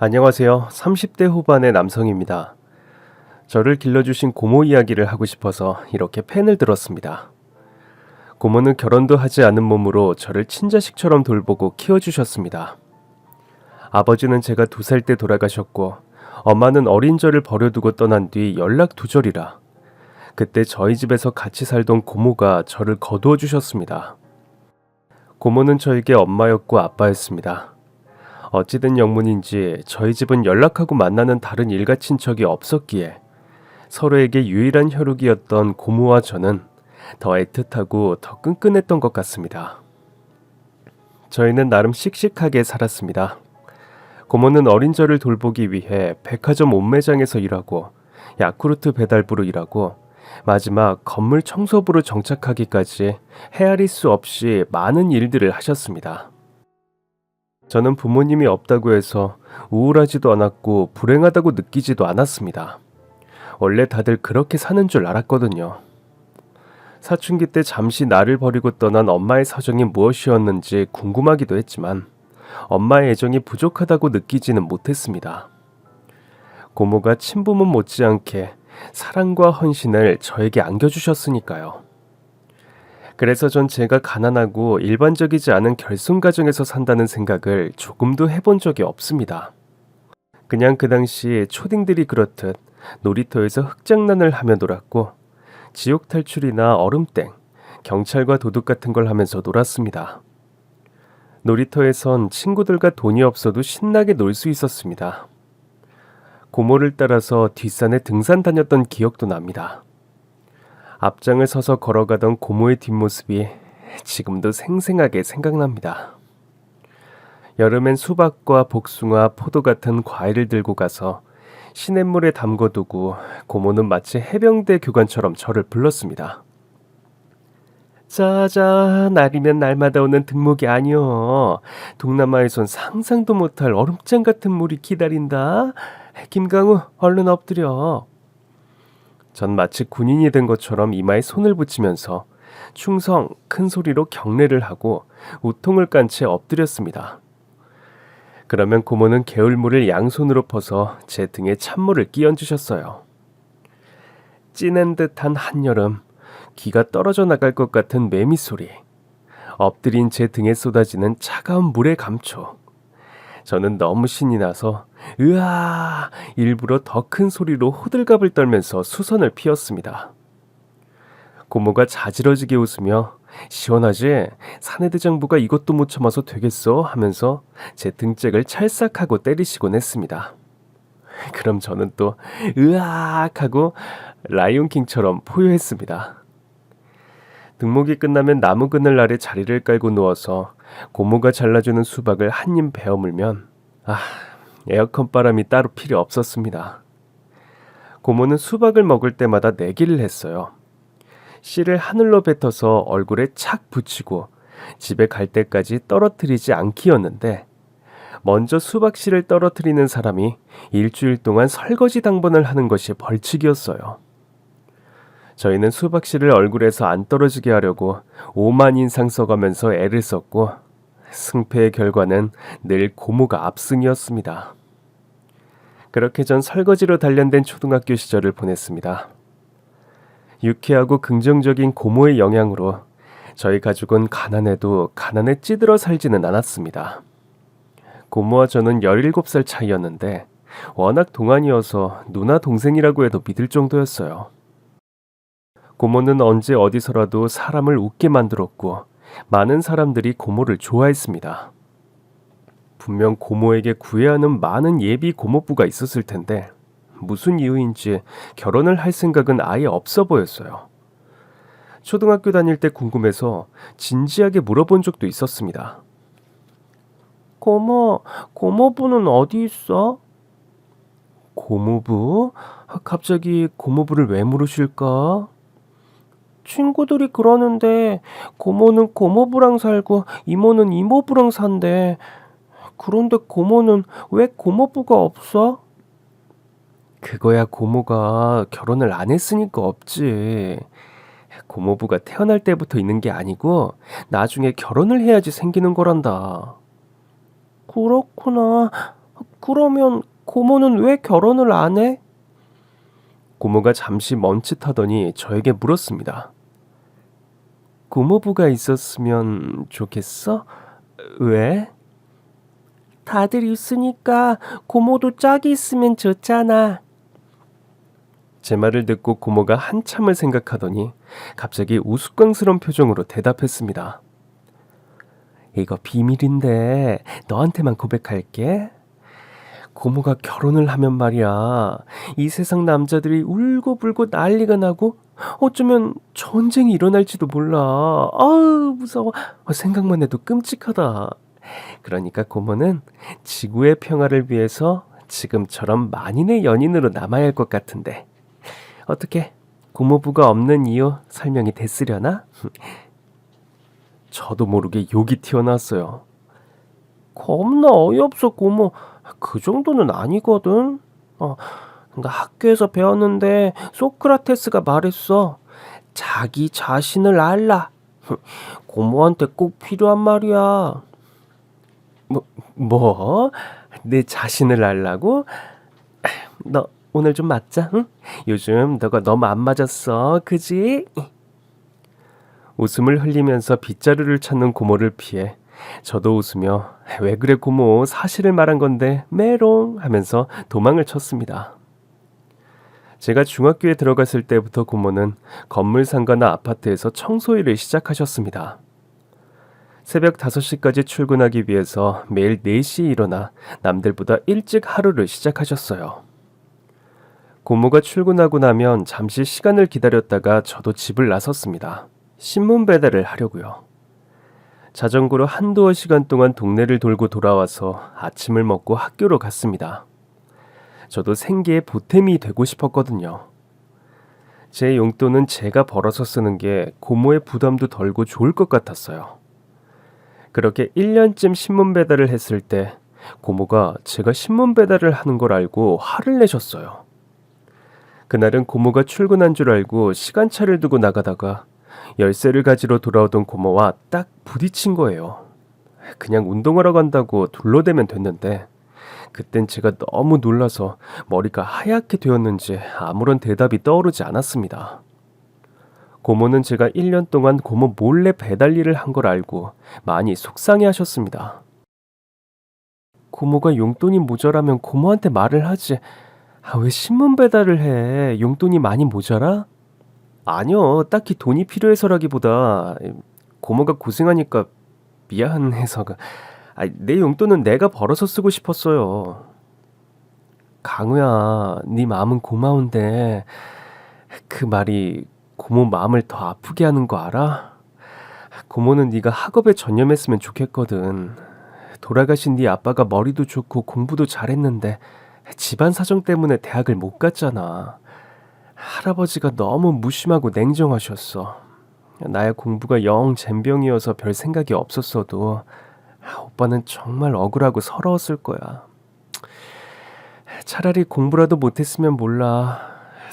안녕하세요. 30대 후반의 남성입니다. 저를 길러주신 고모 이야기를 하고 싶어서 이렇게 펜을 들었습니다. 고모는 결혼도 하지 않은 몸으로 저를 친자식처럼 돌보고 키워주셨습니다. 아버지는 제가 2살 때 돌아가셨고 엄마는 어린 저를 버려두고 떠난 뒤 연락 두절이라 그때 저희 집에서 같이 살던 고모가 저를 거두어 주셨습니다. 고모는 저에게 엄마였고 아빠였습니다. 어찌된 영문인지 저희 집은 연락하고 만나는 다른 일가 친척이 없었기에 서로에게 유일한 혈육이었던 고모와 저는 더 애틋하고 더 끈끈했던 것 같습니다. 저희는 나름 씩씩하게 살았습니다. 고모는 어린 저를 돌보기 위해 백화점 옷매장에서 일하고 야쿠르트 배달부로 일하고 마지막 건물 청소부로 정착하기까지 헤아릴 수 없이 많은 일들을 하셨습니다. 저는 부모님이 없다고 해서 우울하지도 않았고 불행하다고 느끼지도 않았습니다. 원래 다들 그렇게 사는 줄 알았거든요. 사춘기 때 잠시 나를 버리고 떠난 엄마의 사정이 무엇이었는지 궁금하기도 했지만 엄마의 애정이 부족하다고 느끼지는 못했습니다. 고모가 친부모 못지않게 사랑과 헌신을 저에게 안겨주셨으니까요. 그래서 전 제가 가난하고 일반적이지 않은 결손 가정에서 산다는 생각을 조금도 해본 적이 없습니다. 그냥 그 당시 초딩들이 그렇듯 놀이터에서 흙장난을 하며 놀았고 지옥 탈출이나 얼음땡, 경찰과 도둑 같은 걸 하면서 놀았습니다. 놀이터에선 친구들과 돈이 없어도 신나게 놀 수 있었습니다. 고모를 따라서 뒷산에 등산 다녔던 기억도 납니다. 앞장을 서서 걸어가던 고모의 뒷모습이 지금도 생생하게 생각납니다. 여름엔 수박과 복숭아, 포도 같은 과일을 들고 가서 시냇물에 담궈두고 고모는 마치 해병대 교관처럼 저를 불렀습니다. 자자, 날이면 날마다 오는 등목이 아니여. 동남아에선 상상도 못할 얼음장 같은 물이 기다린다. 김강우, 얼른 엎드려. 전 마치 군인이 된 것처럼 이마에 손을 붙이면서 충성 큰 소리로 경례를 하고 우통을 깐 채 엎드렸습니다. 그러면 고모는 개울물을 양손으로 퍼서 제 등에 찬물을 끼얹으셨어요. 찌는 듯한 한여름, 기가 떨어져 나갈 것 같은 매미 소리, 엎드린 제 등에 쏟아지는 차가운 물의 감촉. 저는 너무 신이 나서 으아 일부러 더 큰 소리로 호들갑을 떨면서 수선을 피웠습니다. 고모가 자지러지게 웃으며 시원하지? 사내대장부가 이것도 못 참아서 되겠어? 하면서 제 등짝을 찰싹하고 때리시곤 했습니다. 그럼 저는 또 으악 하고 라이온킹처럼 포효했습니다. 등목이 끝나면 나무 그늘 아래 자리를 깔고 누워서 고모가 잘라주는 수박을 한 입 베어 물면 에어컨 바람이 따로 필요 없었습니다. 고모는 수박을 먹을 때마다 내기를 했어요. 씨를 하늘로 뱉어서 얼굴에 착 붙이고 집에 갈 때까지 떨어뜨리지 않기였는데 먼저 수박씨를 떨어뜨리는 사람이 일주일 동안 설거지 당번을 하는 것이 벌칙이었어요. 저희는 수박씨를 얼굴에서 안 떨어지게 하려고 오만 인상 써가면서 애를 썼고 승패의 결과는 늘 고모가 압승이었습니다. 그렇게 전 설거지로 단련된 초등학교 시절을 보냈습니다. 유쾌하고 긍정적인 고모의 영향으로 저희 가족은 가난해도 가난에 찌들어 살지는 않았습니다. 고모와 저는 17살 차이였는데 워낙 동안이어서 누나 동생이라고 해도 믿을 정도였어요. 고모는 언제 어디서라도 사람을 웃게 만들었고 많은 사람들이 고모를 좋아했습니다. 분명 고모에게 구애하는 많은 예비 고모부가 있었을 텐데 무슨 이유인지 결혼을 할 생각은 아예 없어 보였어요. 초등학교 다닐 때 궁금해서 진지하게 물어본 적도 있었습니다. 고모부는 어디 있어? 고모부? 갑자기 고모부를 왜 물으실까? 친구들이 그러는데 고모는 고모부랑 살고 이모는 이모부랑 산대. 그런데 고모는 왜 고모부가 없어? 그거야 고모가 결혼을 안 했으니까 없지. 고모부가 태어날 때부터 있는 게 아니고 나중에 결혼을 해야지 생기는 거란다. 그렇구나. 그러면 고모는 왜 결혼을 안 해? 고모가 잠시 멈칫하더니 저에게 물었습니다. 고모부가 있었으면 좋겠어? 왜? 다들 있으니까 고모도 짝이 있으면 좋잖아. 제 말을 듣고 고모가 한참을 생각하더니 갑자기 우스꽝스러운 표정으로 대답했습니다. 이거 비밀인데 너한테만 고백할게. 고모가 결혼을 하면 말이야, 이 세상 남자들이 울고불고 난리가 나고 어쩌면 전쟁이 일어날지도 몰라. 아우 무서워. 생각만 해도 끔찍하다. 그러니까 고모는 지구의 평화를 위해서 지금처럼 만인의 연인으로 남아야 할 것 같은데 어떻게 고모부가 없는 이유 설명이 됐으려나? 저도 모르게 욕이 튀어나왔어요. 겁나 어이없어 고모. 그 정도는 아니거든. 나 학교에서 배웠는데 소크라테스가 말했어. 자기 자신을 알라. 고모한테 꼭 필요한 말이야. 뭐? 내 자신을 알라고? 너 오늘 좀 맞자, 응? 요즘 너가 너무 안 맞았어, 그지? 웃음을 흘리면서 빗자루를 찾는 고모를 피해 저도 웃으며 왜 그래 고모, 사실을 말한 건데 메롱 하면서 도망을 쳤습니다. 제가 중학교에 들어갔을 때부터 고모는 건물 상가나 아파트에서 청소일을 시작하셨습니다. 새벽 5시까지 출근하기 위해서 매일 4시에 일어나 남들보다 일찍 하루를 시작하셨어요. 고모가 출근하고 나면 잠시 시간을 기다렸다가 저도 집을 나섰습니다. 신문 배달을 하려고요. 자전거로 한두어 시간 동안 동네를 돌고 돌아와서 아침을 먹고 학교로 갔습니다. 저도 생계의 보탬이 되고 싶었거든요. 제 용돈은 제가 벌어서 쓰는 게 고모의 부담도 덜고 좋을 것 같았어요. 그렇게 1년쯤 신문 배달을 했을 때 고모가 제가 신문 배달을 하는 걸 알고 화를 내셨어요. 그날은 고모가 출근한 줄 알고 시간차를 두고 나가다가 열쇠를 가지러 돌아오던 고모와 딱 부딪힌 거예요. 그냥 운동하러 간다고 둘러대면 됐는데 그땐 제가 너무 놀라서 머리가 하얗게 되었는지 아무런 대답이 떠오르지 않았습니다. 고모는 제가 1년 동안 고모 몰래 배달 일을 한 걸 알고 많이 속상해 하셨습니다. 고모가 용돈이 모자라면 고모한테 말을 하지. 왜 신문 배달을 해? 용돈이 많이 모자라? 아니요, 딱히 돈이 필요해서라기보다 고모가 고생하니까 미안해서가. 내 용돈은 내가 벌어서 쓰고 싶었어요. 강우야, 네 마음은 고마운데 그 말이 고모 마음을 더 아프게 하는 거 알아? 고모는 네가 학업에 전념했으면 좋겠거든. 돌아가신 네 아빠가 머리도 좋고 공부도 잘했는데 집안 사정 때문에 대학을 못 갔잖아. 할아버지가 너무 무심하고 냉정하셨어. 나의 공부가 영 젬병이어서 별 생각이 없었어도 오빠는 정말 억울하고 서러웠을 거야. 차라리 공부라도 못했으면 몰라.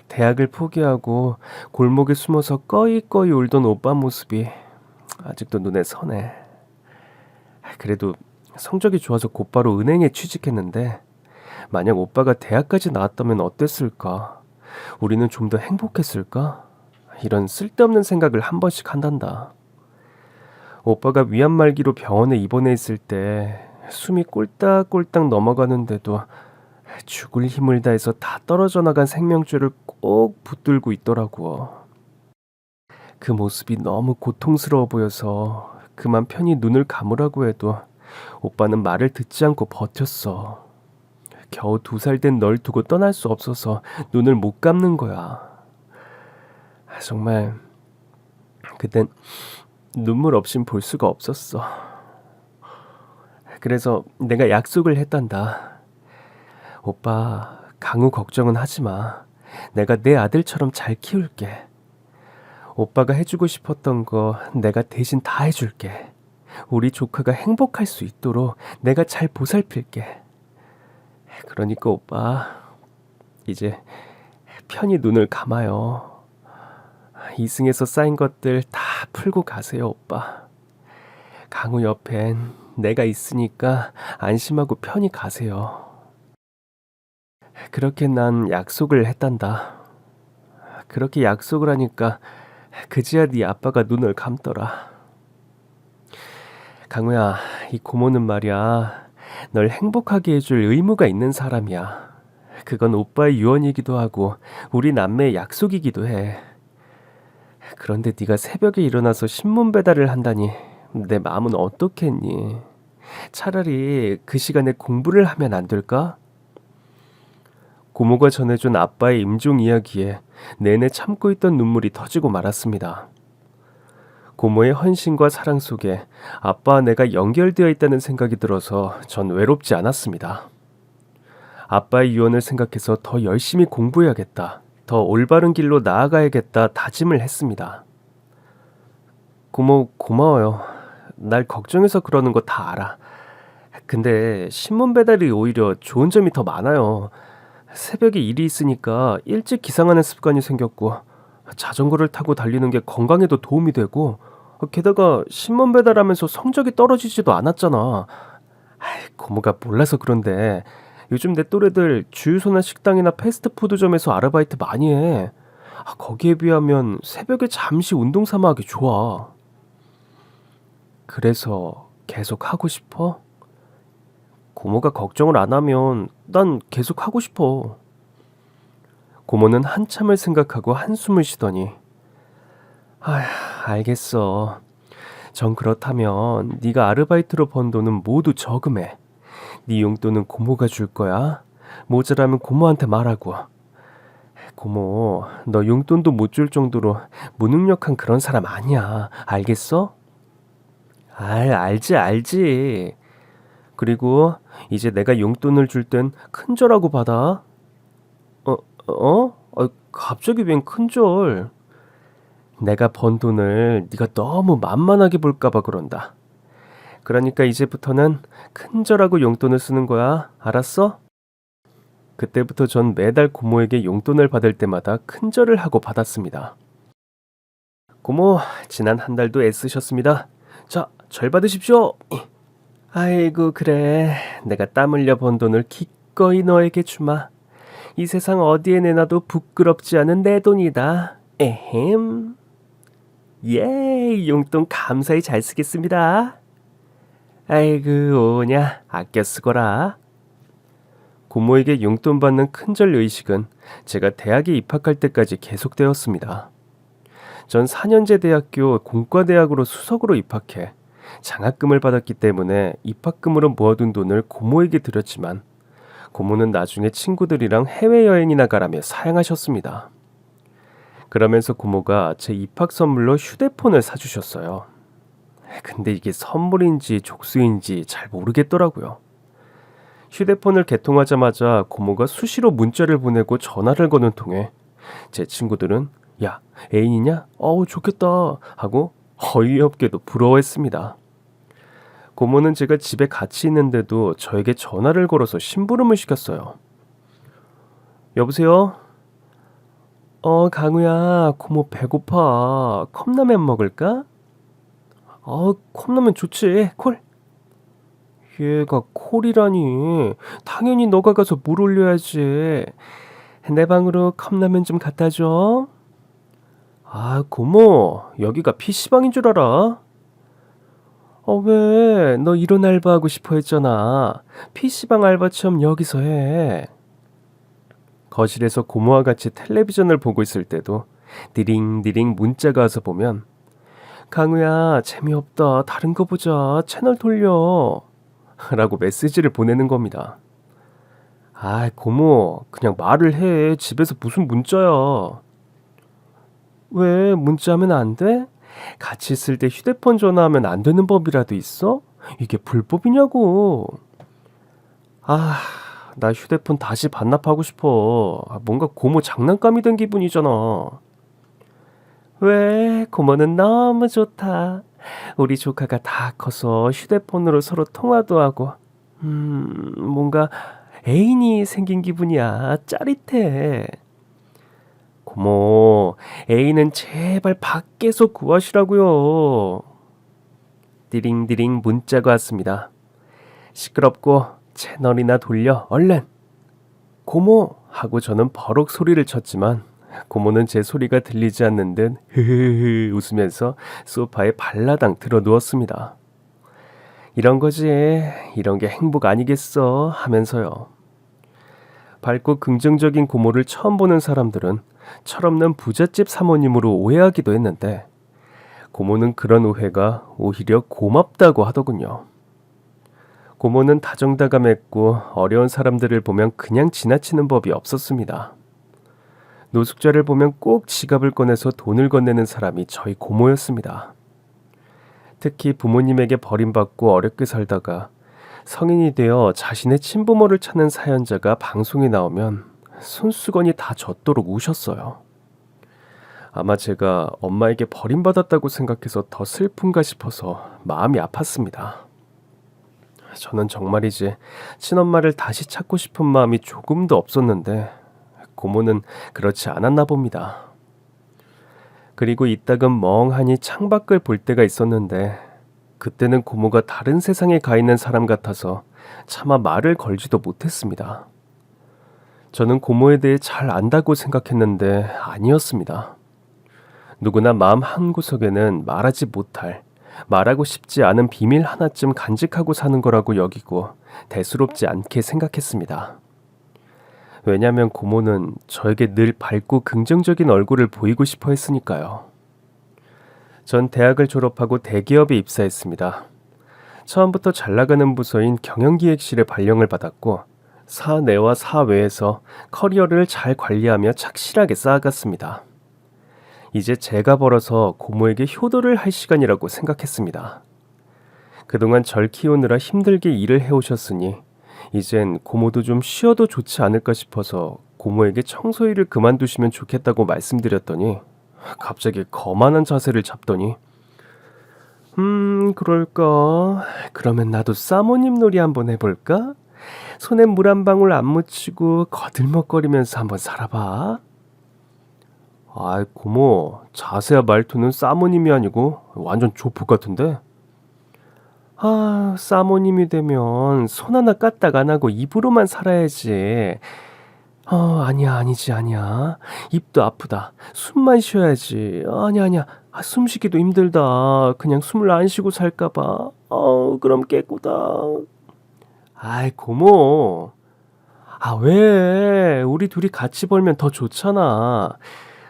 대학을 포기하고 골목에 숨어서 꺼이꺼이 울던 오빠 모습이 아직도 눈에 선해. 그래도 성적이 좋아서 곧바로 은행에 취직했는데 만약 오빠가 대학까지 나왔다면 어땠을까? 우리는 좀 더 행복했을까? 이런 쓸데없는 생각을 한 번씩 한단다. 오빠가 위암 말기로 병원에 입원해 있을 때 숨이 꼴딱꼴딱 넘어가는데도 죽을 힘을 다해서 다 떨어져 나간 생명줄을 꼭 붙들고 있더라고. 그 모습이 너무 고통스러워 보여서 그만 편히 눈을 감으라고 해도 오빠는 말을 듣지 않고 버텼어. 겨우 2살 된 널 두고 떠날 수 없어서 눈을 못 감는 거야. 정말 그땐 눈물 없인 볼 수가 없었어. 그래서 내가 약속을 했단다. 오빠, 강우 걱정은 하지 마. 내가 내 아들처럼 잘 키울게. 오빠가 해주고 싶었던 거 내가 대신 다 해줄게. 우리 조카가 행복할 수 있도록 내가 잘 보살필게. 그러니까 오빠, 이제 편히 눈을 감아요. 이승에서 쌓인 것들 다 풀고 가세요, 오빠. 강우 옆엔 내가 있으니까 안심하고 편히 가세요. 그렇게 난 약속을 했단다. 그렇게 약속을 하니까 그제야 네 아빠가 눈을 감더라. 강우야, 이 고모는 말이야, 널 행복하게 해줄 의무가 있는 사람이야. 그건 오빠의 유언이기도 하고 우리 남매의 약속이기도 해. 그런데 네가 새벽에 일어나서 신문 배달을 한다니 내 마음은 어떻겠니? 차라리 그 시간에 공부를 하면 안 될까? 고모가 전해준 아빠의 임종 이야기에 내내 참고 있던 눈물이 터지고 말았습니다. 고모의 헌신과 사랑 속에 아빠와 내가 연결되어 있다는 생각이 들어서 전 외롭지 않았습니다. 아빠의 유언을 생각해서 더 열심히 공부해야겠다. 더 올바른 길로 나아가야겠다 다짐을 했습니다. 고모, 고마워요. 날 걱정해서 그러는 거 다 알아. 근데 신문 배달이 오히려 좋은 점이 더 많아요. 새벽에 일이 있으니까 일찍 기상하는 습관이 생겼고, 자전거를 타고 달리는 게 건강에도 도움이 되고, 게다가 신문 배달하면서 성적이 떨어지지도 않았잖아. 고모가 몰라서 그런데 요즘 내 또래들 주유소나 식당이나 패스트푸드점에서 아르바이트 많이 해. 거기에 비하면 새벽에 잠시 운동 삼아 하기 좋아. 그래서 계속 하고 싶어? 고모가 걱정을 안 하면 난 계속 하고 싶어. 고모는 한참을 생각하고 한숨을 쉬더니, 아휴, 알겠어. 전 그렇다면 네가 아르바이트로 번 돈은 모두 저금해. 네 용돈은 고모가 줄 거야. 모자라면 고모한테 말하고. 고모, 너 용돈도 못 줄 정도로 무능력한 그런 사람 아니야. 알겠어? 알지. 그리고 이제 내가 용돈을 줄 땐 큰절하고 받아. 어, 갑자기 웬 큰절? 내가 번 돈을 네가 너무 만만하게 볼까 봐 그런다. 그러니까 이제부터는 큰절하고 용돈을 쓰는 거야. 알았어? 그때부터 전 매달 고모에게 용돈을 받을 때마다 큰절을 하고 받았습니다. 고모, 지난 한 달도 애쓰셨습니다. 자, 절 받으십시오. 아이고, 그래. 내가 땀 흘려 번 돈을 기꺼이 너에게 주마. 이 세상 어디에 내놔도 부끄럽지 않은 내 돈이다. 에헴. 예, 용돈 감사히 잘 쓰겠습니다. 아이고, 오냐, 아껴 쓰거라. 고모에게 용돈 받는 큰절 의식은 제가 대학에 입학할 때까지 계속되었습니다. 전 4년제 대학교 공과대학으로 수석으로 입학해 장학금을 받았기 때문에 입학금으로 모아둔 돈을 고모에게 드렸지만, 고모는 나중에 친구들이랑 해외여행이나 가라며 사양하셨습니다. 그러면서 고모가 제 입학 선물로 휴대폰을 사주셨어요. 근데 이게 선물인지 족수인지 잘 모르겠더라고요. 휴대폰을 개통하자마자 고모가 수시로 문자를 보내고 전화를 거는 통에 제 친구들은 야, 애인이냐? 어우, 좋겠다 하고 어이없게도 부러워했습니다. 고모는 제가 집에 같이 있는데도 저에게 전화를 걸어서 심부름을 시켰어요. 여보세요? 강우야, 고모 배고파. 컵라면 먹을까? 컵라면 좋지. 콜. 얘가 콜이라니. 당연히 너가 가서 물 올려야지. 내 방으로 컵라면 좀 갖다 줘. 고모, 여기가 PC방인 줄 알아? 왜? 너 이런 알바하고 싶어 했잖아. PC방 알바 체험 여기서 해. 거실에서 고모와 같이 텔레비전을 보고 있을 때도 디링디링 문자가 와서 보면, 강우야, 재미없다. 다른 거 보자. 채널 돌려. 라고 메시지를 보내는 겁니다. 고모, 그냥 말을 해. 집에서 무슨 문자야. 왜? 문자하면 안 돼? 같이 있을 때 휴대폰 전화하면 안 되는 법이라도 있어? 이게 불법이냐고. 나 휴대폰 다시 반납하고 싶어. 뭔가 고모 장난감이 된 기분이잖아. 왜? 고모는 너무 좋다. 우리 조카가 다 커서 휴대폰으로 서로 통화도 하고, 뭔가 애인이 생긴 기분이야. 짜릿해. 고모, 애인은 제발 밖에서 구하시라고요. 디링디링 문자가 왔습니다. 시끄럽고 채널이나 돌려 얼른. 고모, 하고 저는 버럭 소리를 쳤지만 고모는 제 소리가 들리지 않는 듯 흐흐흐 웃으면서 소파에 발라당 들어 누웠습니다. 이런 거지. 이런 게 행복 아니겠어 하면서요. 밝고 긍정적인 고모를 처음 보는 사람들은 철없는 부잣집 사모님으로 오해하기도 했는데 고모는 그런 오해가 오히려 고맙다고 하더군요. 고모는 다정다감했고 어려운 사람들을 보면 그냥 지나치는 법이 없었습니다. 노숙자를 보면 꼭 지갑을 꺼내서 돈을 건네는 사람이 저희 고모였습니다. 특히 부모님에게 버림받고 어렵게 살다가 성인이 되어 자신의 친부모를 찾는 사연자가 방송에 나오면 손수건이 다 젖도록 우셨어요. 아마 제가 엄마에게 버림받았다고 생각해서 더 슬픈가 싶어서 마음이 아팠습니다. 저는 정말이지 친엄마를 다시 찾고 싶은 마음이 조금도 없었는데 고모는 그렇지 않았나 봅니다. 그리고 이따금 멍하니 창밖을 볼 때가 있었는데 그때는 고모가 다른 세상에 가 있는 사람 같아서 차마 말을 걸지도 못했습니다. 저는 고모에 대해 잘 안다고 생각했는데 아니었습니다. 누구나 마음 한구석에는 말하지 못할, 말하고 싶지 않은 비밀 하나쯤 간직하고 사는 거라고 여기고 대수롭지 않게 생각했습니다. 왜냐하면 고모는 저에게 늘 밝고 긍정적인 얼굴을 보이고 싶어 했으니까요. 전 대학을 졸업하고 대기업에 입사했습니다. 처음부터 잘 나가는 부서인 경영기획실에 발령을 받았고 사내와 사외에서 커리어를 잘 관리하며 착실하게 쌓아갔습니다. 이제 제가 벌어서 고모에게 효도를 할 시간이라고 생각했습니다. 그동안 절 키우느라 힘들게 일을 해오셨으니 이젠 고모도 좀 쉬어도 좋지 않을까 싶어서 고모에게 청소일을 그만두시면 좋겠다고 말씀드렸더니 갑자기 거만한 자세를 잡더니 그럴까? 그러면 나도 사모님 놀이 한번 해볼까? 손에 물 한 방울 안 묻히고 거들먹거리면서 한번 살아봐. 아이 고모, 자세와 말투는 사모님이 아니고 완전 조폭 같은데? 아, 사모님이 되면 손 하나 까딱 안 하고 입으로만 살아야지. 아니야. 입도 아프다. 숨만 쉬어야지. 아니야. 숨쉬기도 힘들다. 그냥 숨을 안 쉬고 살까봐. 그럼 깨꼬다. 아이, 고모. 아, 왜? 우리 둘이 같이 벌면 더 좋잖아.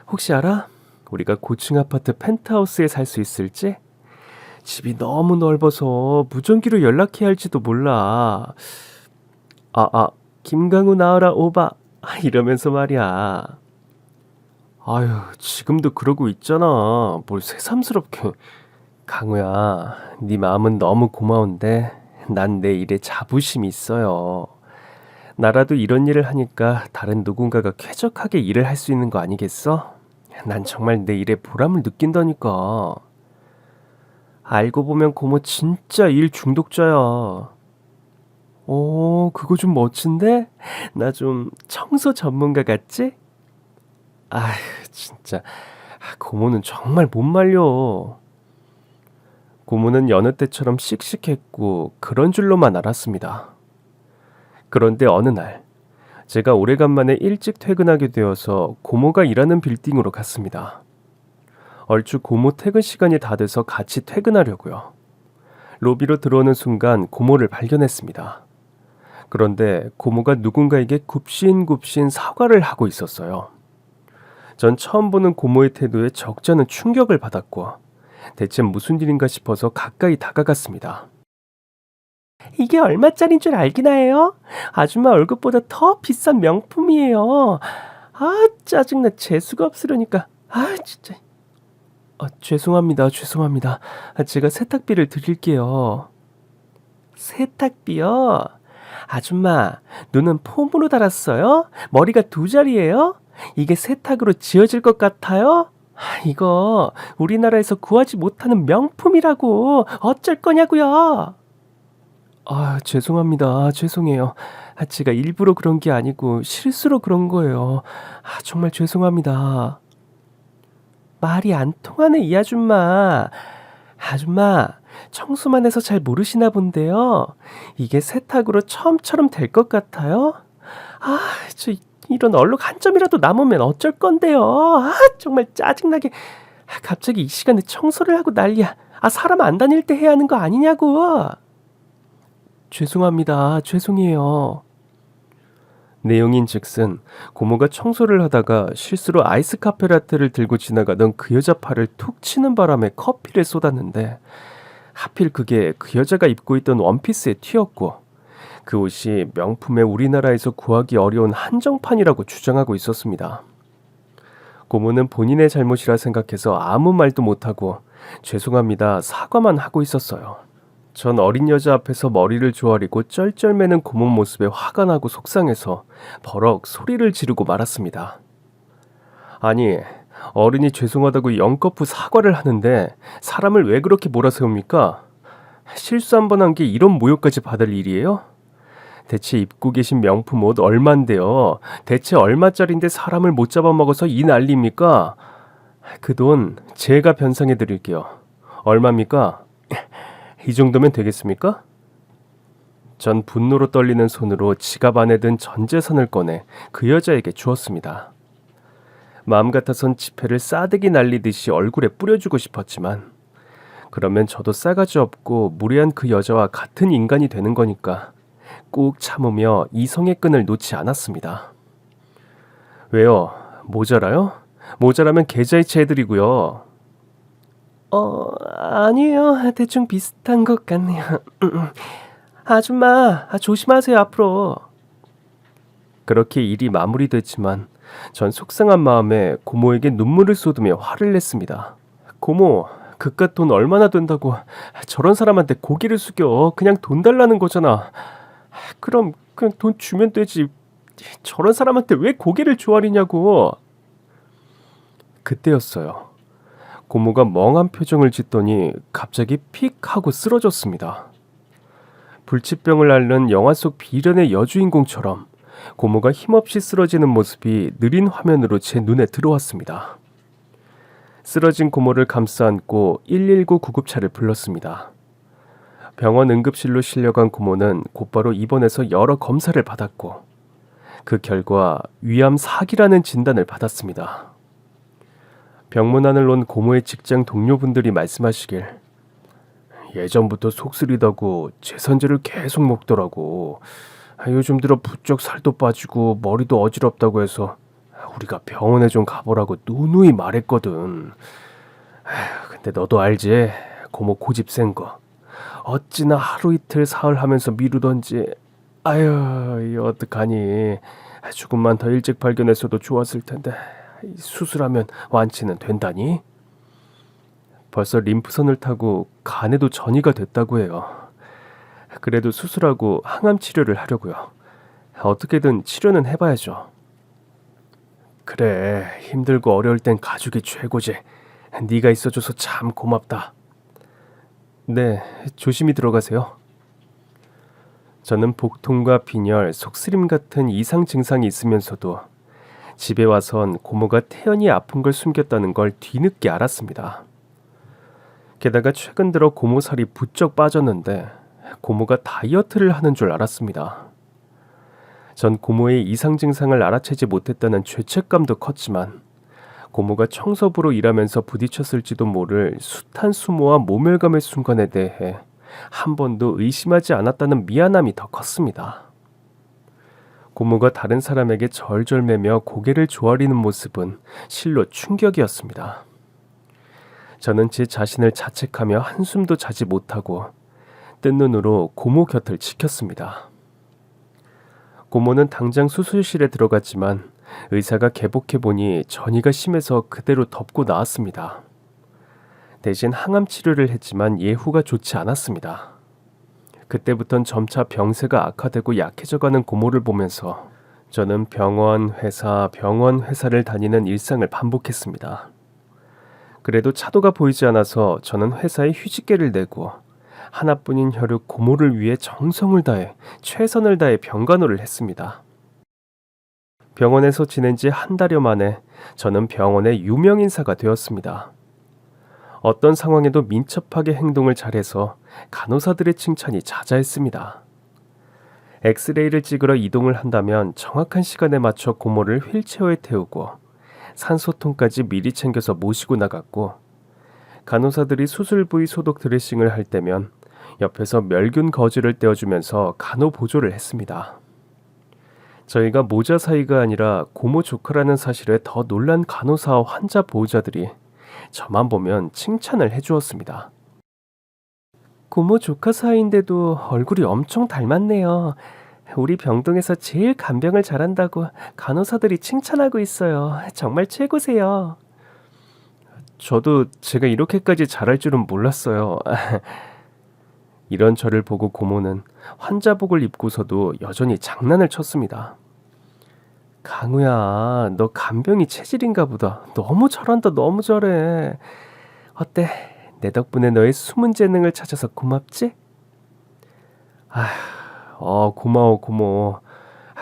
혹시 알아? 우리가 고층 아파트 펜트하우스에 살 수 있을지? 집이 너무 넓어서 무전기로 연락해야 할지도 몰라. 김강우 나와라 오바. 이러면서 말이야. 아유, 지금도 그러고 있잖아. 뭘 새삼스럽게. 강우야, 네 마음은 너무 고마운데 난 내 일에 자부심이 있어요. 나라도 이런 일을 하니까 다른 누군가가 쾌적하게 일을 할 수 있는 거 아니겠어? 난 정말 내 일에 보람을 느낀다니까. 알고 보면 고모 진짜 일 중독자야. 그거 좀 멋진데? 나 좀 청소 전문가 같지? 아휴, 진짜. 고모는 정말 못 말려. 고모는 여느 때처럼 씩씩했고 그런 줄로만 알았습니다. 그런데 어느 날 제가 오래간만에 일찍 퇴근하게 되어서 고모가 일하는 빌딩으로 갔습니다. 얼추 고모 퇴근 시간이 다 돼서 같이 퇴근하려고요. 로비로 들어오는 순간 고모를 발견했습니다. 그런데 고모가 누군가에게 굽신굽신 사과를 하고 있었어요. 전 처음 보는 고모의 태도에 적잖은 충격을 받았고 대체 무슨 일인가 싶어서 가까이 다가갔습니다. 이게 얼마짜린 줄 알기나 해요? 아줌마 월급보다 더 비싼 명품이에요. 아, 짜증나. 재수가 없으려니까. 아, 진짜. 죄송합니다. 제가 세탁비를 드릴게요. 세탁비요? 아줌마, 눈은 폼으로 달았어요? 머리가 두 자리예요? 이게 세탁으로 지어질 것 같아요? 이거 우리나라에서 구하지 못하는 명품이라고. 어쩔 거냐고요? 죄송합니다. 죄송해요. 제가 일부러 그런 게 아니고 실수로 그런 거예요. 정말 죄송합니다. 말이 안 통하네, 이 아줌마. 아줌마, 청소만 해서 잘 모르시나 본데요. 이게 세탁으로 처음처럼 될 것 같아요? 이런 얼룩 한 점이라도 남으면 어쩔 건데요. 정말 짜증나게. 갑자기 이 시간에 청소를 하고 난리야. 사람 안 다닐 때 해야 하는 거 아니냐고. 죄송합니다. 죄송해요. 내용인즉슨 고모가 청소를 하다가 실수로 아이스 카페라떼를 들고 지나가던 그 여자 팔을 툭 치는 바람에 커피를 쏟았는데, 하필 그게 그 여자가 입고 있던 원피스의 티였고, 그 옷이 명품의 우리나라에서 구하기 어려운 한정판이라고 주장하고 있었습니다. 고모는 본인의 잘못이라 생각해서 아무 말도 못하고 죄송합니다 사과만 하고 있었어요. 전 어린 여자 앞에서 머리를 조아리고 쩔쩔매는 고모 모습에 화가 나고 속상해서 버럭 소리를 지르고 말았습니다. 아니, 어른이 죄송하다고 영거푸 사과를 하는데 사람을 왜 그렇게 몰아세웁니까? 실수 한 번 한 게 이런 모욕까지 받을 일이에요? 대체 입고 계신 명품 옷 얼만데요? 대체 얼마짜린데 사람을 못 잡아먹어서 이 난리입니까? 그 돈 제가 변상해 드릴게요. 얼마입니까? 이 정도면 되겠습니까? 전 분노로 떨리는 손으로 지갑 안에 든 전 재산을 꺼내 그 여자에게 주었습니다. 마음 같아선 지폐를 싸대기 날리듯이 얼굴에 뿌려주고 싶었지만, 그러면 저도 싸가지 없고 무례한 그 여자와 같은 인간이 되는 거니까 꾹 참으며 이성의 끈을 놓지 않았습니다. 왜요? 모자라요? 모자라면 계좌이체 해드리고요. 아니에요. 대충 비슷한 것 같네요. 아줌마, 조심하세요 앞으로. 그렇게 일이 마무리됐지만 전 속상한 마음에 고모에게 눈물을 쏟으며 화를 냈습니다. 고모, 그깟 돈 얼마나 된다고 저런 사람한테 고개를 숙여. 그냥 돈 달라는 거잖아. 그럼 그냥 돈 주면 되지. 저런 사람한테 왜 고개를 조아리냐고. 그때였어요. 고모가 멍한 표정을 짓더니 갑자기 픽 하고 쓰러졌습니다. 불치병을 앓는 영화 속 비련의 여주인공처럼 고모가 힘없이 쓰러지는 모습이 느린 화면으로 제 눈에 들어왔습니다. 쓰러진 고모를 감싸 안고 119 구급차를 불렀습니다. 병원 응급실로 실려간 고모는 곧바로 입원해서 여러 검사를 받았고, 그 결과 위암 4기라는 진단을 받았습니다. 병문안을 놓은 고모의 직장 동료분들이 말씀하시길, 예전부터 속쓰리다고 제선제를 계속 먹더라고. 요즘 들어 부쩍 살도 빠지고 머리도 어지럽다고 해서 우리가 병원에 좀 가보라고 누누이 말했거든. 근데 너도 알지? 고모 고집 센 거. 어찌나 하루 이틀 사흘 하면서 미루던지. 아유, 어떡하니. 조금만 더 일찍 발견했어도 좋았을 텐데. 수술하면 완치는 된다니? 벌써 림프선을 타고 간에도 전이가 됐다고 해요. 그래도 수술하고 항암 치료를 하려고요. 어떻게든 치료는 해봐야죠. 그래, 힘들고 어려울 땐 가족이 최고지. 네가 있어줘서 참 고맙다. 네, 조심히 들어가세요. 저는 복통과 빈혈, 속쓰림 같은 이상 증상이 있으면서도 집에 와선 고모가 태연히 아픈 걸 숨겼다는 걸 뒤늦게 알았습니다. 게다가 최근 들어 고모 살이 부쩍 빠졌는데 고모가 다이어트를 하는 줄 알았습니다. 전 고모의 이상 증상을 알아채지 못했다는 죄책감도 컸지만, 고모가 청소부로 일하면서 부딪혔을지도 모를 숱한 수모와 모멸감의 순간에 대해 한 번도 의심하지 않았다는 미안함이 더 컸습니다. 고모가 다른 사람에게 절절매며 고개를 조아리는 모습은 실로 충격이었습니다. 저는 제 자신을 자책하며 한숨도 자지 못하고 뜬 눈으로 고모 곁을 지켰습니다. 고모는 당장 수술실에 들어갔지만 의사가 개복해보니 전이가 심해서 그대로 덮고 나왔습니다. 대신 항암 치료를 했지만 예후가 좋지 않았습니다. 그때부턴 점차 병세가 악화되고 약해져가는 고모를 보면서 저는 병원, 회사를 다니는 일상을 반복했습니다. 그래도 차도가 보이지 않아서 저는 회사에 휴직계를 내고 하나뿐인 혈육 고모를 위해 정성을 다해 최선을 다해 병간호를 했습니다. 병원에서 지낸 지 한 달여 만에 저는 병원의 유명 인사가 되었습니다. 어떤 상황에도 민첩하게 행동을 잘해서 간호사들의 칭찬이 자자했습니다. 엑스레이를 찍으러 이동을 한다면 정확한 시간에 맞춰 고모를 휠체어에 태우고 산소통까지 미리 챙겨서 모시고 나갔고, 간호사들이 수술 부위 소독 드레싱을 할 때면 옆에서 멸균 거즈를 떼어주면서 간호 보조를 했습니다. 저희가 모자 사이가 아니라 고모 조카라는 사실에 더 놀란 간호사와 환자 보호자들이 저만 보면 칭찬을 해주었습니다. 고모 조카 사이인데도 얼굴이 엄청 닮았네요. 우리 병동에서 제일 간병을 잘한다고 간호사들이 칭찬하고 있어요. 정말 최고세요. 저도 제가 이렇게까지 잘할 줄은 몰랐어요. 이런 저를 보고 고모는 환자복을 입고서도 여전히 장난을 쳤습니다. 강우야, 너 간병이 체질인가 보다. 너무 잘한다, 너무 잘해. 어때? 내 덕분에 너의 숨은 재능을 찾아서 고맙지? 고마워, 고모.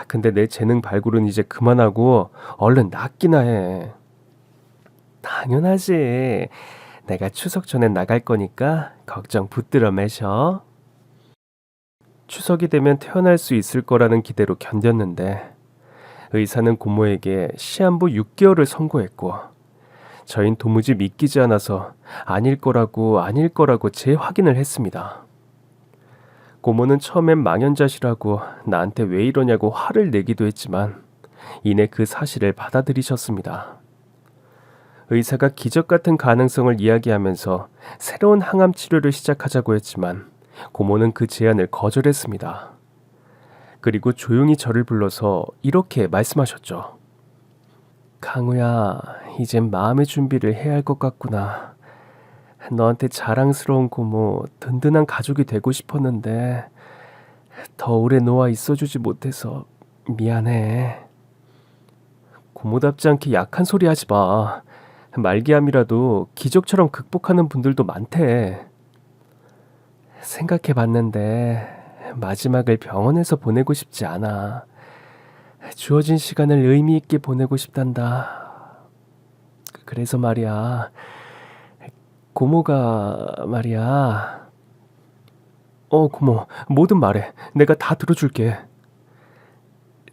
근데 내 재능 발굴은 이제 그만하고 얼른 낫기나 해. 당연하지. 내가 추석 전에 나갈 거니까 걱정 붙들어 매셔. 추석이 되면 퇴원할 수 있을 거라는 기대로 견뎠는데, 의사는 고모에게 시한부 6개월을 선고했고, 저흰 도무지 믿기지 않아서 아닐 거라고 재확인을 했습니다. 고모는 처음엔 망연자실하고 나한테 왜 이러냐고 화를 내기도 했지만 이내 그 사실을 받아들이셨습니다. 의사가 기적 같은 가능성을 이야기하면서 새로운 항암 치료를 시작하자고 했지만 고모는 그 제안을 거절했습니다. 그리고 조용히 저를 불러서 이렇게 말씀하셨죠. 강우야, 이젠 마음의 준비를 해야 할 것 같구나. 너한테 자랑스러운 고모, 든든한 가족이 되고 싶었는데 더 오래 놓아 있어주지 못해서 미안해. 고모답지 않게 약한 소리 하지 마. 말기암이라도 기적처럼 극복하는 분들도 많대. 생각해봤는데 마지막을 병원에서 보내고 싶지 않아. 주어진 시간을 의미 있게 보내고 싶단다. 그래서 말이야. 고모가 말이야. 고모, 뭐든 말해. 내가 다 들어줄게.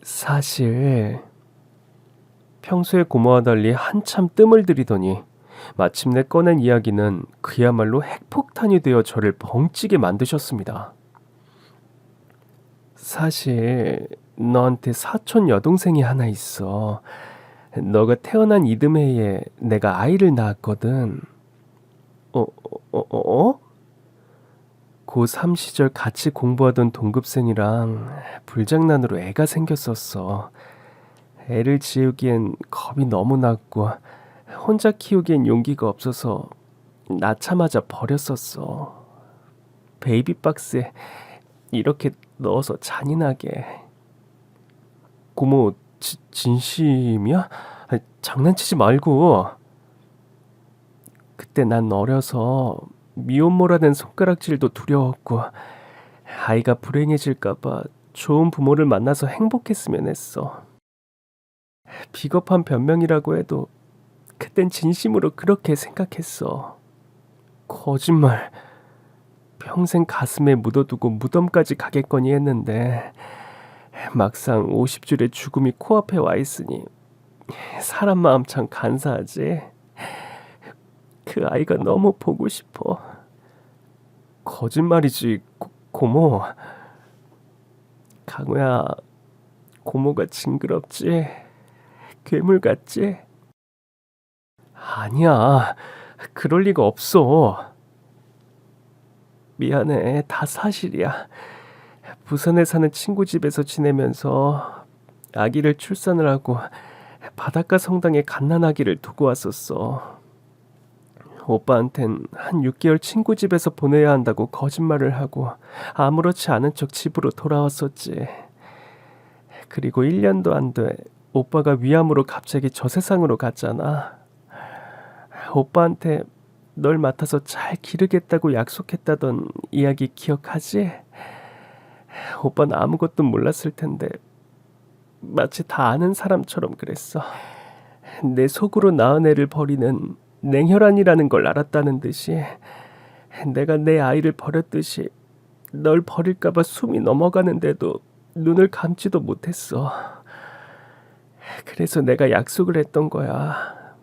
사실 평소에 고모와 달리 한참 뜸을 들이더니 마침내 꺼낸 이야기는 그야말로 핵폭탄이 되어 저를 벙찌게 만드셨습니다. 사실 너한테 사촌 여동생이 하나 있어. 너가 태어난 이듬해에 내가 아이를 낳았거든. 고3 시절 같이 공부하던 동급생이랑 불장난으로 애가 생겼었어. 애를 지우기엔 겁이 너무 났고 혼자 키우기엔 용기가 없어서 낳자마자 버렸었어. 베이비박스에 이렇게 넣어서 잔인하게. 고모, 진심이야? 장난치지 말고. 그때 난 어려서 미혼모라는 손가락질도 두려웠고 아이가 불행해질까봐 좋은 부모를 만나서 행복했으면 했어. 비겁한 변명이라고 해도 그땐 진심으로 그렇게 생각했어. 거짓말. 평생 가슴에 묻어두고 무덤까지 가겠거니 했는데 막상 50줄의 죽음이 코앞에 와 있으니 사람 마음 참 간사하지. 그 아이가 너무 보고 싶어. 거짓말이지, 고모. 강우야, 고모가 징그럽지? 괴물 같지? 아니야, 그럴 리가 없어. 미안해, 다 사실이야. 부산에 사는 친구 집에서 지내면서 아기를 출산을 하고 바닷가 성당에 갓난아기를 두고 왔었어. 오빠한텐 한 6개월 친구 집에서 보내야 한다고 거짓말을 하고 아무렇지 않은 척 집으로 돌아왔었지. 그리고 1년도 안 돼 오빠가 위암으로 갑자기 저 세상으로 갔잖아. 오빠한테 널 맡아서 잘 기르겠다고 약속했다던 이야기 기억하지? 오빠는 아무것도 몰랐을 텐데 마치 다 아는 사람처럼 그랬어. 내 속으로 낳은 애를 버리는 냉혈한이라는 걸 알았다는 듯이 내가 내 아이를 버렸듯이 널 버릴까봐 숨이 넘어가는데도 눈을 감지도 못했어. 그래서 내가 약속을 했던 거야.